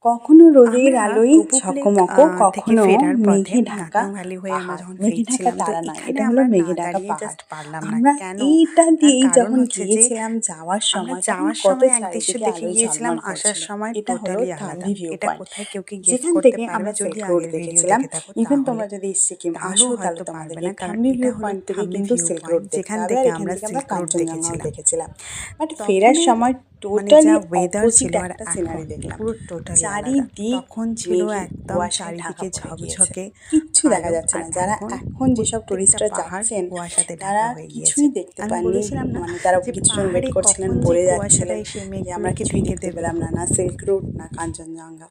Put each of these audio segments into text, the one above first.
কখনো রোদের আমরা আলোয় গোপুপ লেক ঝকমকো, থেকে কখনো ফেরার পথে মেঘে ঢাকা নাকাং ভ্যালি হয়ে আমরা পাহাড়। যখন মেঘে ঢাকা ফিরছিলাম, তো তারা নয়, এখানে এটা হলো আমরা না মেঘে ঢাকা দাঁড়িয়ে পাহাড়। জাস্ট পারলাম না। আমরা কেন? এইটা তার দিয়েই কারণ যখন হচ্ছে যে গিয়েছিলাম যাওয়ার আমরা সময়, তখন যাওয়ার কত সময় এক দৃশ্য চারিদিকে দেখে আলোয় গিয়েছিলাম, ঝলমল আসার করছিল। সময় এটা হলো টোটালি আলাদা। থানভি ভিউ এটা পয়েন্ট, কোথায় কেউ কি গেস যেখান করতে থেকে পারবে আমরা যদি সিল্ক রোড আগের ভিডিও দেখেছিলাম। দেখে থাকো? ইভেন তাহলে তোমরা যদি সিকিম ভালো আসো, তাহলে হয়তো পারবে তোমাদেরকে না, কারণ থানভি এটা ভিউ হলো পয়েন্ট থেকে থাম্বি কিন্তু ভিউ সিল্ক রোড পয়েন্ট, দেখতে যেখান হবে, আর থেকে এখান আমরা থেকে আমরা সিল্ক রোড কাঞ্চনজঙ্ঘাও দেখেছিলাম। দেখেছিলাম। বাট ফেরার তখনের সময় মানে যা টোটালি ওয়েদার অপোজিট ছিল আর একটা সিনারি এখন দেখলাম। পুরো টোটালি আলাদা। চারিদিক তখন ছিল মেঘে একদম কুয়াশায় ঢাকা চারিদিকে পড়ে গিয়েছে, ঝকঝকে কিচ্ছু দেখা কালো, যাচ্ছে আর না। যারা এখন এখন যেসব প্রত্যেকটা টুরিস্টরা পাহাড় যাচ্ছেন, কুয়াশাতে তারা ঢাকা হয়ে গিয়েছে। কিছুই দেখতে আমি পাননি। বলেছিলাম না মানে তারা যে কিছুজন ওয়েট পাহাড়ে করছিলেন, কখন যে বলে কুয়াশাটা যাচ্ছিলেন এসে যে আমরা মেঘগুলোকে কিছুই ঢেকে দেখতে দেবে। পেলাম না, না সিল্ক রুট না কাঞ্চনজঙ্ঘা।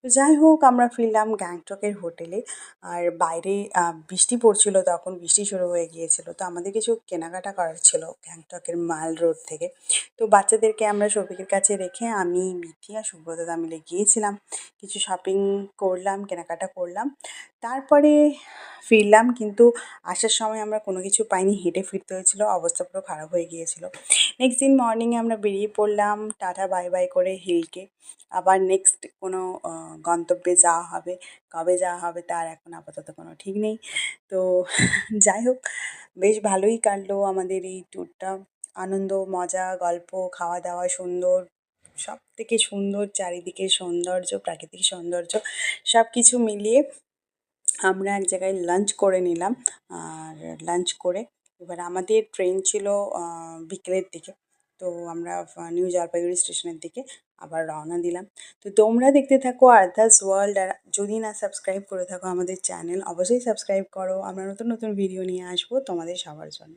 তো যাই হোক, আমরা ফিরলাম গ্যাংটকের হোটেলে। আর বাইরে বৃষ্টি পড়ছিল, তখন বৃষ্টি শুরু হয়ে গিয়েছিল। তো আমাদের কিছু কেনাকাটা করার ছিল গ্যাংটকের মাল রোড থেকে। তো বাচ্চাদেরকে আমরা শফিকের কাছে রেখে আমি, মিঠি আর সুব্রতদা মিলে গিয়েছিলাম। কিছু শপিং করলাম, কেনাকাটা করলাম, তারপরে ফিরলাম। কিন্তু আসার সময় আমরা কোনো কিছু পাইনি, হেঁটে ফিরতে হয়েছিল, অবস্থা পুরো খারাপ হয়ে গিয়েছিল। নেক্সট দিন মর্নিংয়ে আমরা বেরিয়ে পড়লাম টাটা বাই বাই করে হিলকে। আবার নেক্সট কোনো গন্তব্যে যাওয়া হবে। কবে যাওয়া হবে তার এখন আপাতত কোনো ঠিক নেই। তো যাই হোক, বেশ ভালোই কাটলো আমাদের এই ট্যুরটা। আনন্দ, মজা, গল্প, খাওয়া দাওয়া, সুন্দর, সবথেকে সুন্দর চারিদিকের সৌন্দর্য, প্রাকৃতিক সৌন্দর্য সব কিছু মিলিয়ে আমরা এক জায়গায় লাঞ্চ করে নিলাম। আর লাঞ্চ করে এবার আমাদের ট্রেন ছিল বিকেলের দিকে। তো আমরা নিউ জলপাইগুড়ি স্টেশনের দিকে আবার রওনা দিলাম। তো তোমরা দেখতে থাকো আর্থাস ওয়ার্ল্ড। আর যদি না সাবস্ক্রাইব করে থাকো আমাদের চ্যানেল, অবশ্যই সাবস্ক্রাইব করো। আমরা নতুন নতুন ভিডিও নিয়ে আসবো তোমাদের সবার জন্য।